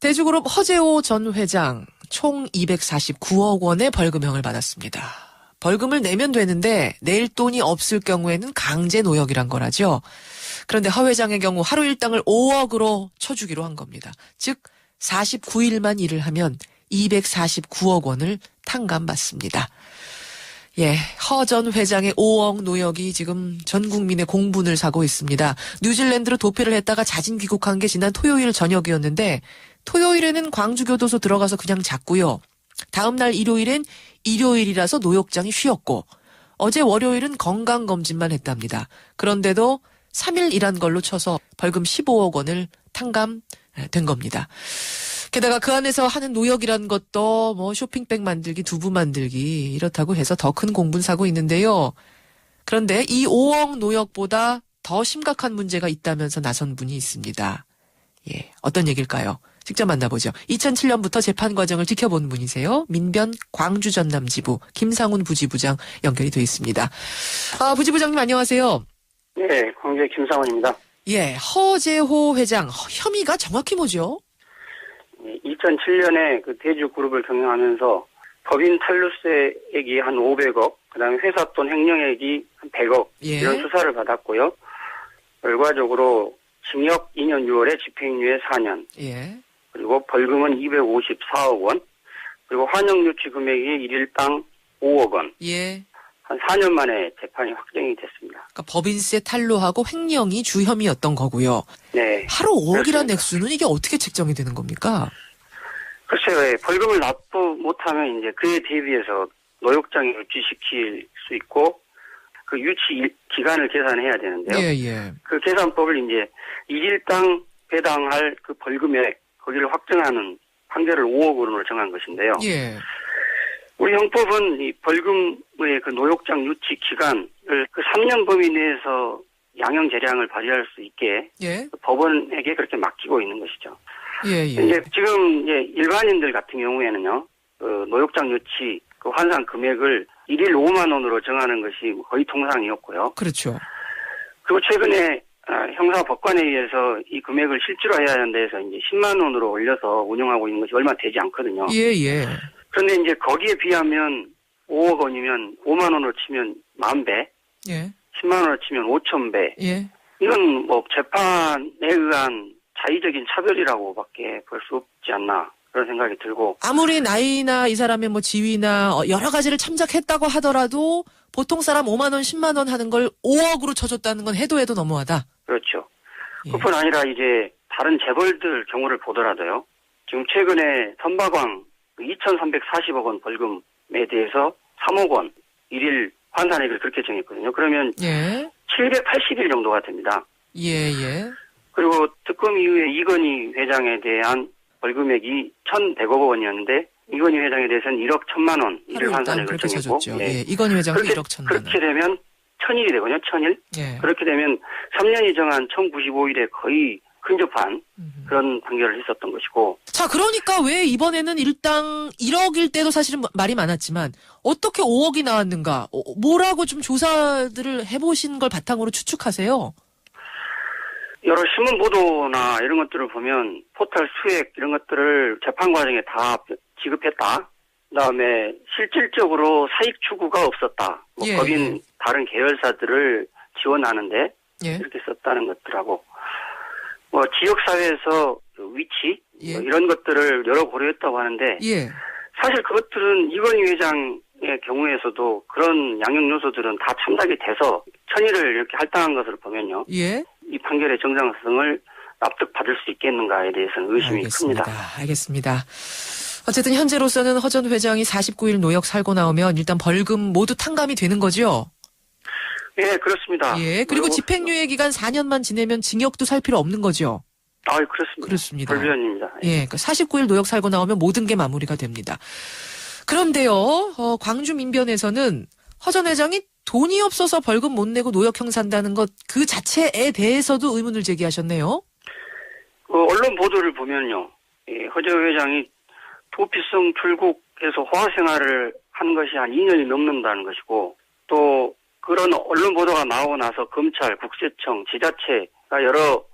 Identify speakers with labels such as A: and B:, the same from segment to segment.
A: 대주그룹 허재호 전 회장 총 249억 원의 벌금형을 받았습니다. 벌금을 내면 되는데 낼 돈이 없을 경우에는 강제 노역이란 거라죠. 그런데 허 회장의 경우 하루 일당을 5억으로 쳐주기로 한 겁니다. 즉 49일만 일을 하면 249억 원을 탕감받습니다. 예, 허 전 회장의 5억 노역이 지금 전 국민의 공분을 사고 있습니다. 뉴질랜드로 도피를 했다가 자진 귀국한 게 지난 토요일 저녁이었는데 토요일에는 광주교도소 들어가서 그냥 잤고요. 다음 날 일요일엔 일요일이라서 노역장이 쉬었고 어제 월요일은 건강검진만 했답니다. 그런데도 3일 일한 걸로 쳐서 벌금 15억 원을 탕감된 겁니다. 게다가 그 안에서 하는 노역이란 것도 뭐 쇼핑백 만들기, 두부 만들기 이렇다고 해서 더 큰 공분 사고 있는데요. 그런데 이 5억 노역보다 더 심각한 문제가 있다면서 나선 분이 있습니다. 예, 어떤 얘기일까요? 직접 만나보죠. 2007년부터 재판 과정을 지켜본 분이세요. 민변 광주 전남지부 김상훈 부지부장 연결이 돼 있습니다. 부지부장님 안녕하세요.
B: 네, 광주의 김상훈입니다.
A: 예, 허재호 회장 혐의가 정확히 뭐죠?
B: 2007년에 그 대주그룹을 경영하면서 법인 탈루세액이 한 500억, 그다음에 회사 돈 횡령액이 한 100억
A: 예.
B: 이런 수사를 받았고요. 결과적으로 징역 2년 6월에 집행유예 4년.
A: 예.
B: 그리고 벌금은 254억 원. 그리고 환영유치 금액이 1일당 5억 원.
A: 예.
B: 한 4년 만에 재판이 확정이 됐습니다.
A: 그러니까 법인세 탈루하고 횡령이 주 혐의였던 거고요.
B: 네.
A: 하루 5억이라는
B: 그렇습니다.
A: 액수는 이게 어떻게 책정이 되는 겁니까?
B: 글쎄요, 벌금을 납부 못하면 이제 그에 대비해서 노역장에 유치시킬 수 있고, 그 유치 기간을 계산해야 되는데요.
A: 예, 예.
B: 그 계산법을 이제 1일당 배당할 그 벌금액, 거기를 확정하는 판결을 5억 원으로 정한 것인데요.
A: 예.
B: 우리 형법은 이 벌금의 그 노역장 유치 기간을 그 3년 범위 내에서 양형 재량을 발휘할 수 있게
A: 예.
B: 법원에게 그렇게 맡기고 있는 것이죠.
A: 예, 예.
B: 이제 지금 이제 일반인들 같은 경우에는요, 그 노역장 유치 그 환산 금액을 1일 5만 원으로 정하는 것이 거의 통상이었고요.
A: 그렇죠.
B: 그리고 최근에 형사법관에 의해서 이 금액을 실제로 해야 하는 데에서 이제 10만 원으로 올려서 운영하고 있는 것이 얼마 되지 않거든요.
A: 예, 예.
B: 그런데 이제 거기에 비하면 5억 원이면 5만 원으로 치면 10,000배,
A: 예.
B: 10만 원으로 치면 5,000배.
A: 예.
B: 이건 뭐 재판에 의한 자의적인 차별이라고밖에 볼 수 없지 않나 그런 생각이 들고.
A: 아무리 나이나 이 사람의 뭐 지위나 여러 가지를 참작했다고 하더라도 보통 사람 5만 원, 10만 원 하는 걸 5억으로 쳐줬다는 건 해도 너무하다.
B: 그렇죠.
A: 예.
B: 그뿐 아니라 이제 다른 재벌들 경우를 보더라도요. 지금 최근에 선박왕 2,340억 원 벌금에 대해서 3억 원 일일 환산액을 그렇게 정했거든요. 그러면
A: 예.
B: 780일 정도가 됩니다.
A: 예, 예.
B: 그리고 특검 이후에 이건희 회장에 대한 벌금액이 1,100억 원이었는데 이건희 회장에 대해서는 1억 1,000만 원 일일 환산액을
A: 그렇게
B: 정했고
A: 쳐줬죠. 예. 이건희 회장도 1억 1,000만 원.
B: 그렇게 되면 1,000일이 되거든요. 1,000일.
A: 예.
B: 그렇게 되면 3년이 정한 1,095일에 거의 근접한 그런 판결을 했었던 것이고.
A: 자, 그러니까 왜 이번에는 일당 1억일 때도 사실은 말이 많았지만 어떻게 5억이 나왔는가? 뭐라고 좀 조사들을 해보신 걸 바탕으로 추측하세요?
B: 여러 신문 보도나 이런 것들을 보면 포탈 수액 이런 것들을 재판 과정에 다 지급했다. 그다음에 실질적으로 사익 추구가 없었다. 뭐
A: 예,
B: 법인
A: 예.
B: 다른 계열사들을 지원하는데
A: 예.
B: 이렇게 썼다는 것들하고 뭐 지역사회에서 위치
A: 예.
B: 뭐 이런 것들을 여러 고려했다고 하는데
A: 예.
B: 사실 그것들은 이건희 회장의 경우에서도 그런 양형 요소들은 다 참작이 돼서 1,000일을 이렇게 할당한 것을 보면요.
A: 예.
B: 이 판결의 정당성을 납득받을 수 있겠는가에 대해서는 의심이
A: 알겠습니다.
B: 큽니다.
A: 알겠습니다. 어쨌든 현재로서는 허 전 회장이 49일 노역 살고 나오면 일단 벌금 모두 탕감이 되는 거죠?
B: 예, 그렇습니다.
A: 예. 그리고 집행유예 기간 4년만 지내면 징역도 살 필요 없는 거죠?
B: 아, 그렇습니다.
A: 그렇습니다.
B: 불변입니다.
A: 예. 그러니까 49일 노역 살고 나오면 모든 게 마무리가 됩니다. 그런데요, 광주 민변에서는 허 전 회장이 돈이 없어서 벌금 못 내고 노역형 산다는 것 그 자체에 대해서도 의문을 제기하셨네요.
B: 언론 보도를 보면요. 허 전 회장이 도피성 출국해서 호화 생활을 한 것이 한 2년이 넘는다는 것이고 또 그런 언론 보도가 나오고 나서 검찰, 국세청, 지자체가 여러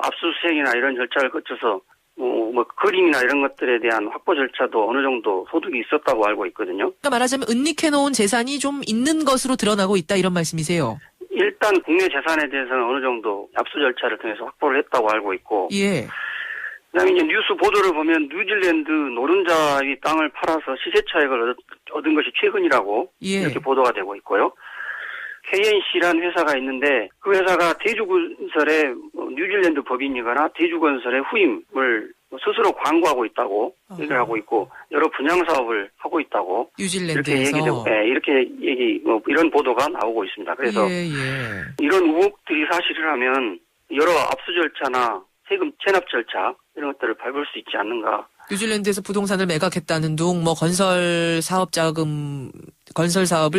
B: 압수수색이나 이런 절차를 거쳐서 뭐 그림이나 이런 것들에 대한 확보 절차도 어느 정도 소득이 있었다고 알고 있거든요.
A: 그러니까 말하자면 은닉해놓은 재산이 좀 있는 것으로 드러나고 있다 이런 말씀이세요?
B: 일단 국내 재산에 대해서는 어느 정도 압수 절차를 통해서 확보를 했다고 알고 있고,
A: 예.
B: 그다음에 이제 뉴스 보도를 보면 뉴질랜드 노른자의 땅을 팔아서 시세 차익을 얻은 것이 최근이라고
A: 예.
B: 이렇게 보도가 되고 있고요. KNC라는 회사가 있는데 그 회사가 대주건설의 뉴질랜드 법인이거나 대주건설의 후임을 스스로 광고하고 있다고 얘기를 하고 있고 여러 분양 사업을 하고 있다고
A: 뉴질랜드에서
B: 이렇게 이런 보도가 나오고 있습니다. 그래서
A: 예.
B: 이런 의혹들이 사실이라면 여러 압수 절차나 세금 체납 절차 이런 것들을 밟을 수 있지 않는가.
A: 뉴질랜드에서 부동산을 매각했다는 둥, 뭐 건설 사업을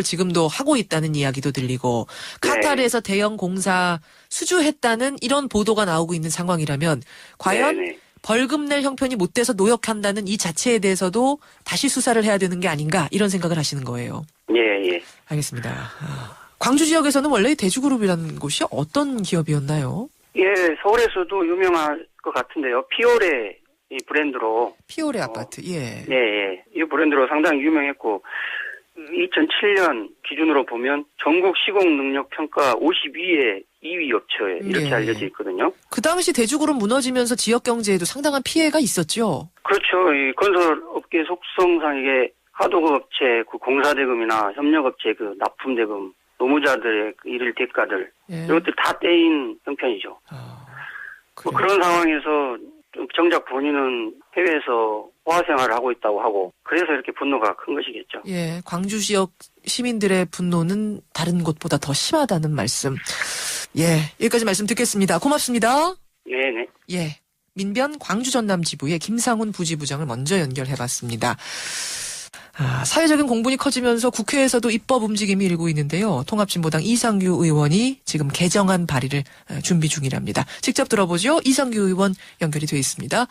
A: 지금도 하고 있다는 이야기도 들리고, 카타르에서 대형 공사 수주했다는 이런 보도가 나오고 있는 상황이라면, 과연
B: 네네.
A: 벌금 낼 형편이 못 돼서 노역한다는 이 자체에 대해서도 다시 수사를 해야 되는 게 아닌가, 이런 생각을 하시는 거예요.
B: 예.
A: 알겠습니다. 광주 지역에서는 원래 대주그룹이라는 곳이 어떤 기업이었나요?
B: 예, 서울에서도 유명할 것 같은데요. 피오레 이 브랜드로.
A: 피오레 아파트, 예.
B: 예. 이 브랜드로 상당히 유명했고, 2007년 기준으로 보면 전국 시공 능력 평가 52의 2위 업체에 이렇게
A: 예.
B: 알려져 있거든요.
A: 그 당시 대주그룹 무너지면서 지역 경제에도 상당한 피해가 있었죠.
B: 그렇죠. 이 건설업계 속성상 이게 하도급 업체 그 공사대금이나 협력업체 그 납품대금, 노무자들의 그 일일 대가들,
A: 예.
B: 이런 것들 다 떼인 형편이죠. 뭐 그런 상황에서 정작 본인은 해외에서 호화 생활을 하고 있다고 하고 그래서 이렇게 분노가 큰 것이겠죠.
A: 예, 광주 지역 시민들의 분노는 다른 곳보다 더 심하다는 말씀. 예, 여기까지 말씀 듣겠습니다. 고맙습니다.
B: 네네.
A: 예, 민변 광주 전남 지부의 김상훈 부지부장을 먼저 연결해봤습니다. 사회적인 공분이 커지면서 국회에서도 입법 움직임이 일고 있는데요. 통합진보당 이상규 의원이 지금 개정안 발의를 준비 중이랍니다. 직접 들어보죠. 이상규 의원 연결이 되어 있습니다.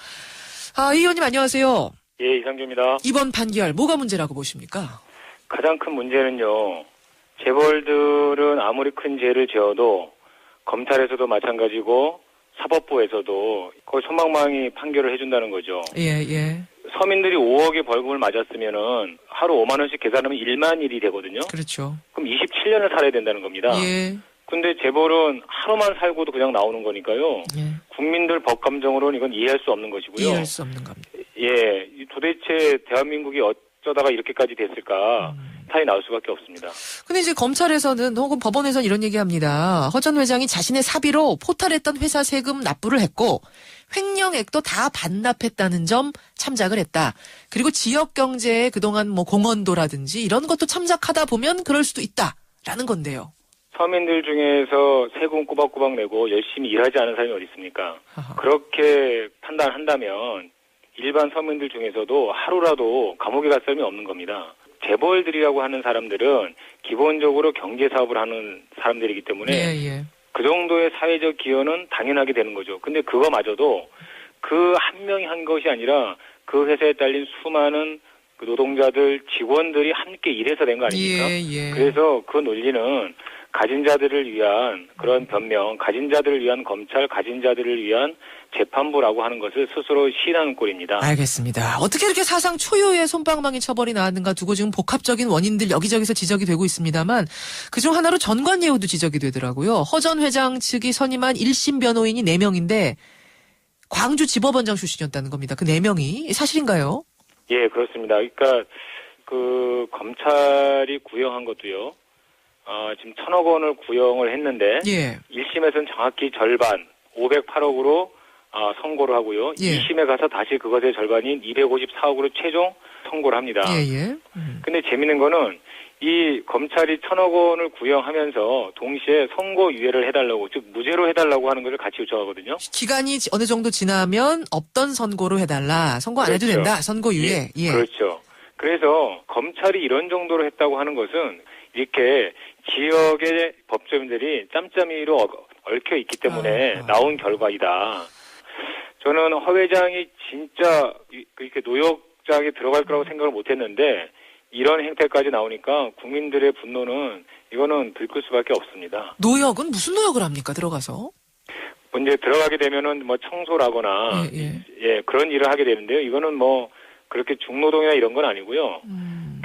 A: 이 의원님 안녕하세요.
C: 예, 이상규입니다.
A: 이번 판결 뭐가 문제라고 보십니까?
C: 가장 큰 문제는요. 재벌들은 아무리 큰 죄를 지어도 검찰에서도 마찬가지고 사법부에서도 거의 솜방망이 판결을 해준다는 거죠.
A: 예.
C: 서민들이 5억의 벌금을 맞았으면은 하루 5만 원씩 계산하면 1만 일이 되거든요.
A: 그렇죠.
C: 그럼 27년을 살아야 된다는 겁니다.
A: 예.
C: 근데 재벌은 하루만 살고도 그냥 나오는 거니까요.
A: 예.
C: 국민들 법 감정으로는 이건 이해할 수 없는 것이고요.
A: 이해할 수 없는 겁니다.
C: 예, 도대체 대한민국이 어쩌다가 이렇게까지 됐을까 사이 나올 수밖에 없습니다.
A: 근데 이제 검찰에서는 혹은 법원에서는 이런 얘기합니다. 허 전 회장이 자신의 사비로 포탈했던 회사 세금 납부를 했고 횡령액도 다 반납했다는 점 참작을 했다. 그리고 지역 경제에 그동안 뭐 공헌도라든지 이런 것도 참작하다 보면 그럴 수도 있다라는 건데요.
C: 서민들 중에서 세금 꼬박꼬박 내고 열심히 일하지 않은 사람이 어디 있습니까? 그렇게 판단한다면 일반 서민들 중에서도 하루라도 감옥에 갈 사람이 없는 겁니다. 재벌들이라고 하는 사람들은 기본적으로 경제사업을 하는 사람들이기 때문에
A: 예.
C: 그 정도의 사회적 기여는 당연하게 되는 거죠. 근데 그거마저도 그 한 명이 한 것이 아니라 그 회사에 딸린 수많은 그 노동자들, 직원들이 함께 일해서 된 거 아닙니까?
A: 예.
C: 그래서 그 논리는 가진 자들을 위한 그런 변명, 가진 자들을 위한 검찰, 가진 자들을 위한 재판부라고 하는 것을 스스로 시인하는 꼴입니다.
A: 알겠습니다. 어떻게 이렇게 사상 초유의 솜방망이 처벌이 나왔는가 두고 지금 복합적인 원인들 여기저기서 지적이 되고 있습니다만 그중 하나로 전관예우도 지적이 되더라고요. 허 전 회장 측이 선임한 1심 변호인이 4명인데 광주지법원장 출신이었다는 겁니다. 그 4명이 사실인가요?
C: 예, 그렇습니다. 그러니까 그 검찰이 구형한 것도요. 지금 1,000억 원을 구형을 했는데
A: 예.
C: 1심에서는 정확히 절반 508억으로 선고를 하고요.
A: 예.
C: 2심에 가서 다시 그것의 절반인 254억으로 최종 선고를 합니다.
A: 예.
C: 근데 재밌는 거는 이 검찰이 1,000억 원을 구형하면서 동시에 선고유예를 해달라고, 즉 무죄로 해달라고 하는 것을 같이 요청하거든요.
A: 기간이 어느 정도 지나면 없던 선고로 해달라. 선고 안 해도
C: 그렇죠.
A: 된다. 선고유예. 예.
C: 그렇죠. 그래서 검찰이 이런 정도로 했다고 하는 것은 이렇게 지역의 법조인들이 짬짬이로 얽혀 있기 때문에 나온 결과이다. 저는 허 회장이 진짜 이렇게 노역장에 들어갈 거라고 생각을 못했는데 이런 행태까지 나오니까 국민들의 분노는 이거는 들끓 수밖에 없습니다.
A: 노역은 무슨 노역을 합니까? 들어가서?
C: 이제 들어가게 되면은 뭐 청소라거나 예, 그런 일을 하게 되는데요. 이거는 뭐 그렇게 중노동이나 이런 건 아니고요.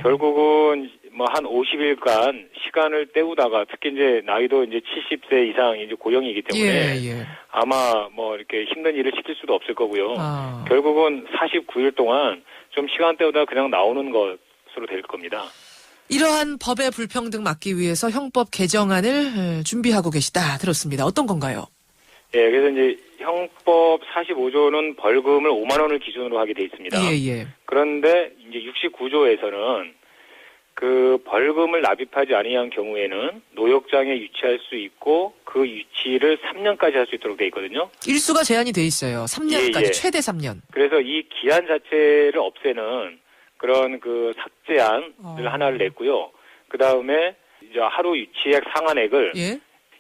C: 결국은 뭐 한 50일간 시간을 때우다가 특히 이제 나이도 이제 70세 이상 이제 고령이기 때문에 아마 뭐 이렇게 힘든 일을 시킬 수도 없을 거고요. 결국은 49일 동안 좀 시간 때우다 그냥 나오는 것으로 될 겁니다.
A: 이러한 법의 불평등 막기 위해서 형법 개정안을 준비하고 계시다 들었습니다. 어떤 건가요?
C: 예, 그래서 이제 형법 45조는 벌금을 5만 원을 기준으로 하게 돼 있습니다.
A: 예.
C: 그런데 이제 69조에서는 그 벌금을 납입하지 아니한 경우에는 노역장에 유치할 수 있고 그 유치를 3년까지 할 수 있도록 돼 있거든요.
A: 일수가 제한이 돼 있어요. 3년까지
C: 예.
A: 최대 3년.
C: 그래서 이 기한 자체를 없애는 그런 그 삭제안을 하나를 냈고요. 그 다음에 이제 하루 유치액 상한액을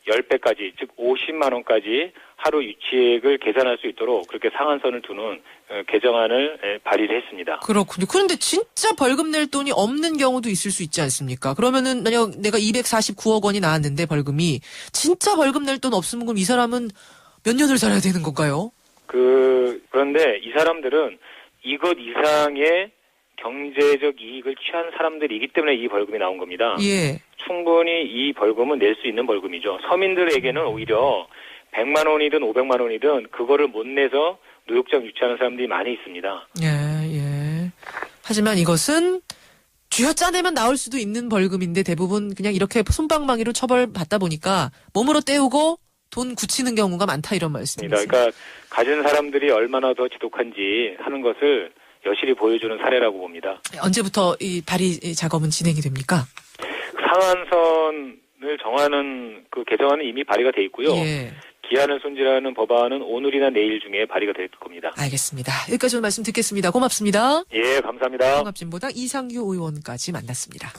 C: 10배까지, 즉 50만 원까지 하루 유치액을 계산할 수 있도록 그렇게 상한선을 두는 개정안을 발의를 했습니다.
A: 그렇군요. 그런데 진짜 벌금 낼 돈이 없는 경우도 있을 수 있지 않습니까? 그러면은 만약 내가 249억 원이 나왔는데 벌금이 진짜 벌금 낼 돈 없으면 그럼 이 사람은 몇 년을 살아야 되는 건가요?
C: 그런데 이 사람들은 이것 이상의 경제적 이익을 취한 사람들이기 때문에 이 벌금이 나온 겁니다.
A: 예.
C: 충분히 이 벌금은 낼 수 있는 벌금이죠. 서민들에게는 오히려 100만 원이든 500만 원이든 그거를 못 내서 노역장 유치하는 사람들이 많이 있습니다.
A: 예. 하지만 이것은 쥐어짜내면 나올 수도 있는 벌금인데 대부분 그냥 이렇게 솜방망이로 처벌받다 보니까 몸으로 때우고 돈 굳히는 경우가 많다 이런 말씀이세요.
C: 그러니까 가진 사람들이 얼마나 더 지독한지 하는 것을 여실히 보여주는 사례라고 봅니다.
A: 언제부터 이 발의 작업은 진행이 됩니까?
C: 상한선을 정하는 그 개정안은 이미 발의가 돼 있고요.
A: 예.
C: 기한을 손질하는 법안은 오늘이나 내일 중에 발의가 될 겁니다.
A: 알겠습니다. 여기까지 오늘 말씀 듣겠습니다. 고맙습니다.
C: 예, 감사합니다.
A: 통합진보당 이상규 의원까지 만났습니다.